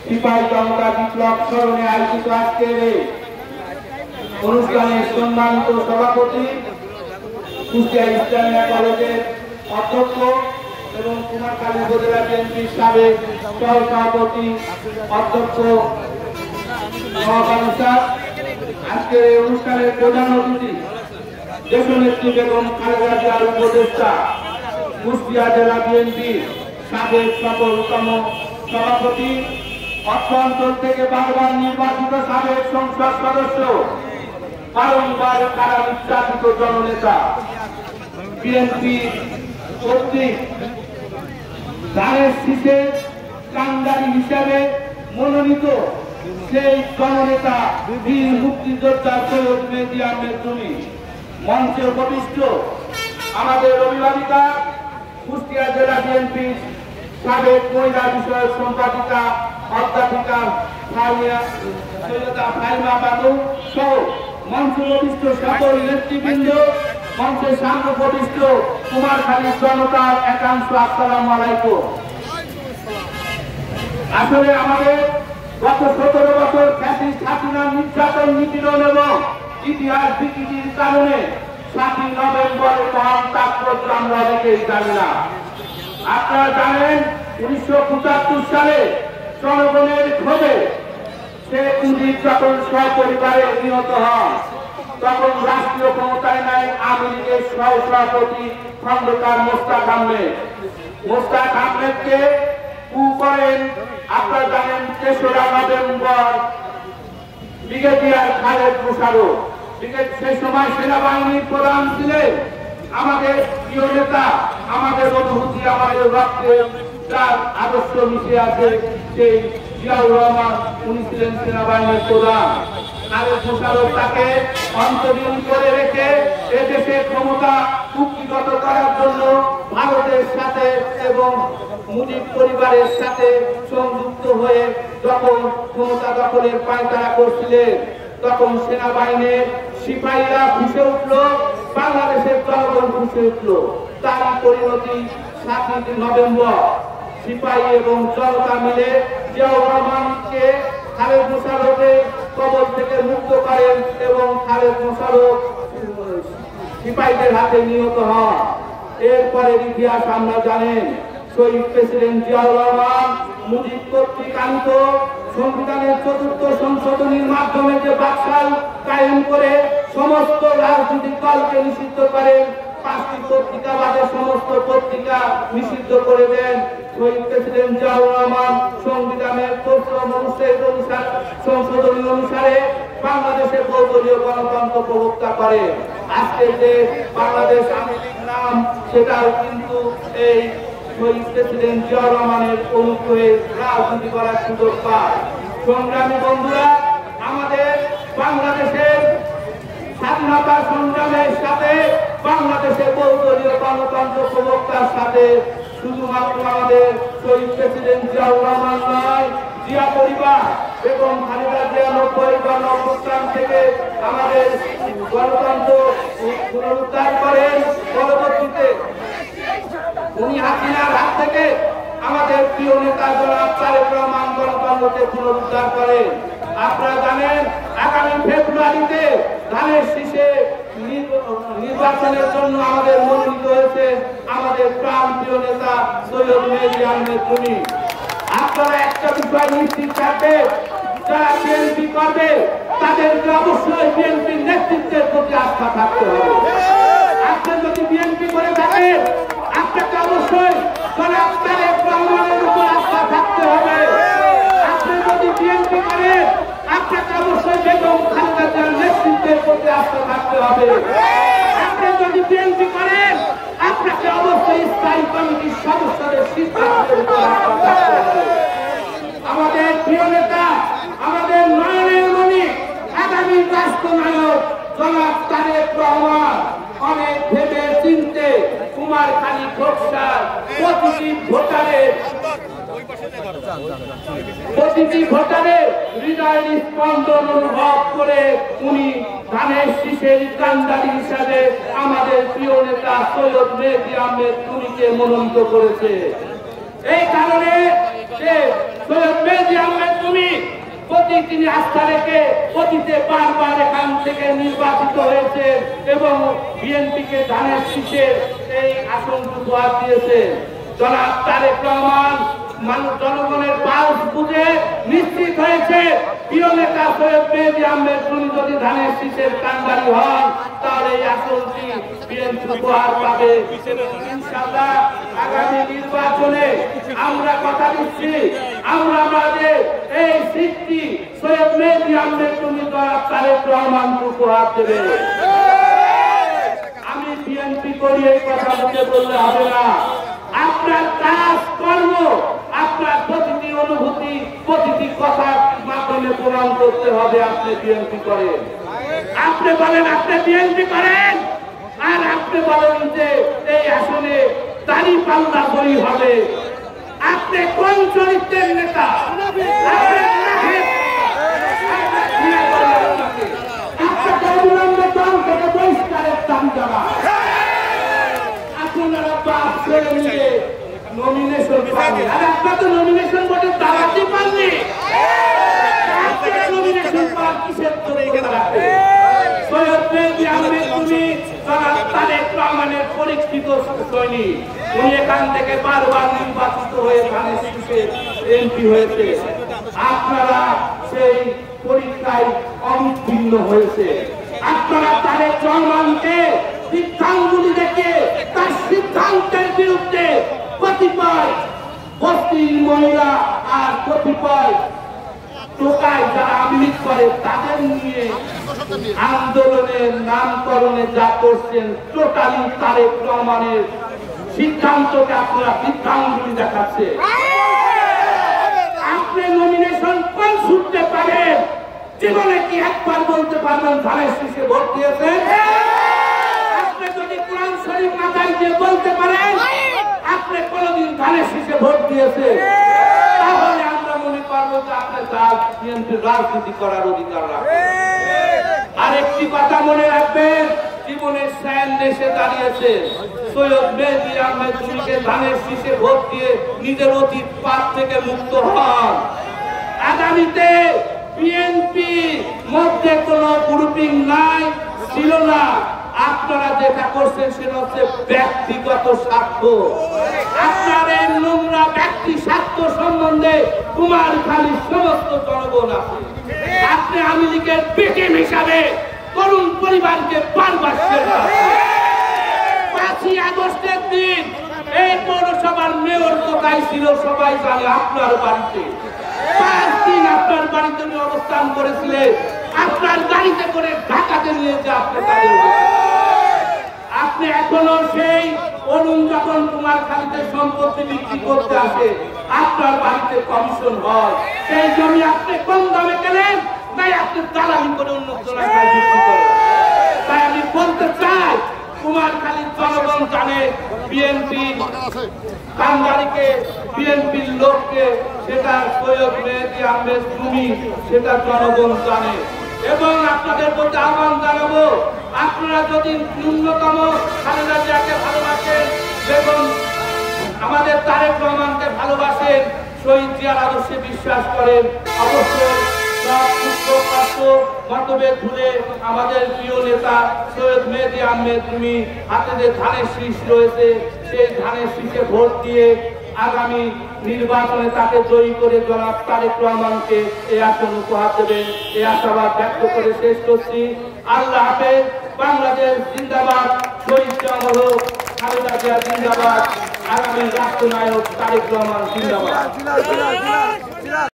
সিপাহী জনতা বিপ্লব স্মরণে আয়োজিত আজকের অনুষ্ঠানের সম্মানিত সভাপতি কুষ্টিয়া ইসলামিয়া কলেজের অধ্যক্ষ এবং কুমারখালী উপজেলা বিএনপির সাবেক সহসভাপতি অধ্যক্ষ আজকের এই অনুষ্ঠানের প্রধান অতিথি দেশনেত্রী বেগম খালেদা জিয়ার উপদেষ্টা কুষ্টিয়া জেলা বিএনপির সাবেক সফলতম সভাপতি অত্র অঞ্চল থেকে বারবার নির্বাচিত সাবেক সংসদ সদস্য বারংবার কারা নির্যাতিত জননেতা বিএনপি কর্তৃক ধানের শীষে কান্ডারি হিসাবে মনোনীত সেই জননেতা বীর মুক্তিযোদ্ধা সৈয়দ মেহেদী আহমেদ জুনি মঞ্চে উপবিষ্ট আমাদের অভিভাবিকা কুষ্টিয়া জেলা বিএনপির সাবেক মহিলা বিষয়ক সম্পাদিকা অধ্যাপিকা ফাইমা বানু সহ মঞ্চে উপবিষ্ট সকল নেতৃবৃন্দ, মঞ্চের সামনে উপবিষ্ট কুমারখালী জনতার একাংশ, আসসালামু আলাইকুম। আসলে আমাদের গত 17 বছর ফ্যাসিস্ট হাসিনার নির্যাতন, নিপীড়ন এবং ইতিহাস বিকৃতির কারণে 7ই নভেম্বরের মহান তাৎপর্য আমরা অনেকেই জানি না। আপনারা জানেন 1975 সালে জনগণের ক্ষোভে শেখ মুজিব যখন সপরিবারে নিহত হন, তখন রাষ্ট্রীয় ক্ষমতায় নাই আওয়ামী লীগের সহসভাপতি খন্দকার মোস্তাক আহমেদ। মোস্তাক আহমেদকে কু করেন আপনারা জানেন 3রা নভেম্বর ব্রিগেডিয়ার খালেদ মোশাররফ। সেই সময় সেনাবাহিনীর প্রধান ছিলেন আমাদের প্রিয় নেতা, আমাদের অনুভূতি, আমাদের রক্তে যার আদর্শ মিশে আছে সেই জিয়াউর রহমান, উনি ছিলেন সেনাবাহিনীর প্রধান। খালেদ মোশাররফ তাকে অন্তরীণ করে রেখে এদেশের ক্ষমতা কুক্ষিগত করার জন্য ভারতের সাথে এবং মুজিব পরিবারের সাথে সংযুক্ত হয়ে যখন ক্ষমতা দখলের পায়তারা করছিলেন, তখন সেনাবাহিনীর সিপাহীরা ফুঁসে উঠল, বাংলাদেশের জনগণ ফুঁসে উঠল। তার পরিণতি 7ই নভেম্বর সিপাহী এবং জনতা মিলে জিয়াউর রহমানকে খালেদ মোশাররফের কবল থেকে মুক্ত করেন এবং খালেদ মোশাররফ সিপাহীদের হাতে নিহত হন। এরপরের ইতিহাস আমরা জানেন। শহীদ প্রেসিডেন্ট জিয়াউর রহমান মুজিব কর্তৃক আনিত সংবিধানের 4র্থ সংশোধনীর মাধ্যমে যে বাকশাল কায়েম করে সমস্ত রাজনৈতিক দলকে নিষিদ্ধ করেন, 5টি পত্রিকা বাদে সমস্ত পত্রিকা নিষিদ্ধ করে দেন। শহীদ প্রেসিডেন্ট জিয়াউর রহমান সংবিধানের 4ম সংশোধনী অনুসারে বাংলাদেশের বহুদলীয় গণতন্ত্র প্রবর্তন করে। আজকে যে বাংলাদেশ আওয়ামী লীগ নাম, সেটাও কিন্তু এই শহীদ প্রেসিডেন্ট জিয়াউর রহমানের অনুগ্রহে রাজনীতি করার সুযোগ পায়। সংগ্রামী বন্ধুরা, আমাদের বাংলাদেশের স্বাধীনতা সংগ্রামের সাথে বাংলাদেশের বহুদলীয় গণতন্ত্র প্রবক্তার সাথে শুধুমাত্র আমাদের শহীদ প্রেসিডেন্ট জিয়াউর রহমান নয়, জিয়া পরিবার এবং খালেদা জিয়া 90 থেকে আমাদের গণতন্ত্র পুনরুদ্ধার করেন। পরবর্তীতে উনি হাসিনার হাত থেকে আমাদের প্রিয় নেতা জনাব তারেক রহমান গণতন্ত্রকে পুনরুদ্ধার করেন। আপনারা জানেন আগামী ফেব্রুয়ারিতে ধানের শীষে নির্বাচনের জন্য আমাদের মনোনীত হয়েছে আমাদের প্রাণ প্রিয় নেতা সৈয়দ মেহেদী আহমেদ জুনি। আপনারা একটা বিষয় নিশ্চিত থাকবেন, যারা বিএনপি করবে তাদেরকে অবশ্যই বিএনপির নেতৃত্বের প্রতি আস্থা থাকতে হবে। আপনি যদি বিএনপি করে থাকেন, আপনাকে অবশ্যই জনাব তারেক রহমানের উপর আস্থা থাকতে হবে। আপনি যদি বিএনপি করেন, আপনাকে অবশ্যই বেগম খালেদা জিয়ার নেতৃত্বের প্রতি আস্থা থাকতে হবে। আপনি যদি বিএনপি করেন, আপনাকে অবশ্যই স্থায়ী কমিটির সদস্যদের সিদ্ধান্তের উপর আস্থা থাকতে হবে। আমাদের প্রিয় নেতা, আমাদের নয়নের মণি, আগামী রাষ্ট্রনায়ক জনাব তারেক রহমান অনেক ভেবে চিনতে কুমারখালী খোকসার প্রতিটি ভোটারের হৃদয়ের স্পন্দন অনুভব করে উনি ধানের শীষের কান্ডারি হিসাবে আমাদের প্রিয় নেতা সৈয়দ মেহেদী আহমেদ জুনিকে মনোনীত করেছে। এই কারণে তিনি আস্থা রেখে অতীতে বারবার এখান থেকে নির্বাচিত হয়েছে এবং বিএনপিকে ধানের শীষের এই আসন উপহার দিয়েছে। জনাব তারেক রহমান জনগণের পালস বুঝে নিশ্চিত হয়েছে প্রিয় নেতা সৈয়দ মেহেদী আহমেদ চুনি যদি ধানের শীষের কান্ডারি হন তাহলে এই আসনটি বিএনপি উপহার পাবে। ইনশাআল্লাহ আগামী নির্বাচনে আমরা কথা দিচ্ছি, আমরা আমাদের এই সিটটি সৈয়দ মেহেদী আহমেদ চুনি জনাব তারেক রহমানকে উপহার দেবে। আমি বিএনপি করি এই কথা বললে হবে না। আপনার কাজ কর্ম, আপনার প্রতিটি অনুভূতি, প্রতিটি কথার মাধ্যমে প্রমাণ করতে হবে আপনি বিএনপি করেন। আপনি বলেন আপনি বিএনপি করেন, আর আপনি বলেন যে এই আসনে দাঁড়িপাল্লা বই হবে। আপনি কোন চরিত্রের নেতা? আপনাকে অবিলম্বে দল থেকে বহিষ্কারের দাবি জানান। আপনারা বাপ ছেড়ে নিয়ে নমিনেশন পাননি, আর আপনার তো নমিনেশন বোর্ডের দাঁড়াতে পাননি। নমিনেশন পান কিসের করে এখানে রাখবে? সৈয়দ মেহেদী আহমেদ চুনি জনাব তারেক রহমানের পরীক্ষিত সৈনিক, উনি এখান থেকে বারবার নির্বাচিত হয়ে ধানের শীষে এমপি হয়েছে। আপনারা সেই পরীক্ষায় অনুত্তীর্ণ হয়েছে। আপনারা তারেক রহমানকে সিদ্ধান্তগুলি দেখে তার সিদ্ধান্তের বিরুদ্ধে কতিপয় বস্তির মহিলা আর কতিপয় টোকায় যারা আমিষ করে তাদের নিয়ে আন্দোলনের নামকরণে যা করছেন টোটালি তারেক রহমানের সিদ্ধান্তকে আপনারা সিদ্ধান্তগুলি দেখাচ্ছে। আপনি নমিনেশন কোন ছুটতে পারেন? জীবনে কি একবার বলতে পারবেন ধানের শীষে ভোট দিয়েছেন? আপনি যদি কোরআন শরীফ মাথায় দিয়ে বলতে পারেন আপনি কোনদিন ধানের শীষে ভোট দিয়েছেন, তাহলে আমরা মনে করবো যে আপনার রাজনীতি করার অধিকার রাখেন। আরেকটি কথা মনে রাখবেন, জীবনের স্যান দেশে দাঁড়িয়েছে সৈয়দ মেহেদী আহমেদ চুনিকে ধানের শীষে ভোট দিয়ে নিজের অতীত পাপ থেকে মুক্ত হন। আগামীতে বিএনপি মধ্যে কোন গ্রুপিং নাই, ছিল না। আপনারা যেটা করছেন সেটা হচ্ছে ব্যক্তিগত স্বার্থ। আপনার এই নোংরা ব্যক্তি স্বার্থ সম্বন্ধে কুমারখালীর সমস্ত জনগণ আছে। আপনি আওয়ামী লীগের ভিকটিম হিসাবে তরুণ পরিবারকে বারবার 5ই আগস্টের দিন এই পৌরসভার মেয়র কোথায় ছিল সবাই জানে, আপনার বাড়িতে 5 দিন আপনার বাড়িতে অবস্থান করেছিলেন। আপনার গাড়িতে করে ঢাকাতে নিয়ে যে আপনি এখনো সেই অরুণ যখন কুমারখালীতে সম্পত্তি বিক্রি করতে আসে আপনার বাড়িতে কমিশন হয়, সেই জমি আপনি কম দামে কেনেন, তাই আপনি দালালি করে অন্য জনগণ বিক্রি করেন। তাই আমি বলতে চাই কুমারখালীর জনগণ জানে বিএনপি কান্ডারিকে, বিএনপির লোককে, সেটা সৈয়দ মেহেদী আহমেদ চুনি, সেটা জনগণ জানে। এবং আপনাদের প্রতি আহ্বান জানাবো, আপনারা যদি ন্যূনতম খালেদা জিয়াকে ভালোবাসেন এবং আমাদের তারেক রহমানকে ভালোবাসেন, শহীদ জিয়ার আদর্শে বিশ্বাস করেন, অবশ্যই মতভেদ ভুলে আমাদের প্রিয় নেতা সৈয়দ মেহেদী আহমেদ চুনি হাতে যে ধানের শীষ রয়েছে সেই ধানের শীষে ভোট দিয়ে আগামী নির্বাচনে তাকে জয়ী করে জনাব তারেক রহমানকে এই আসন উপহার দেবেন, এই আশাবাদ ব্যক্ত করে শেষ করছি। আল্লাহ হাফেজ। বাংলাদেশ জিন্দাবাদ, শহীদ অমর হোক, খালেদা জিয়া জিন্দাবাদ, আগামী রাষ্ট্রনায়ক তারেক রহমান জিন্দাবাদ।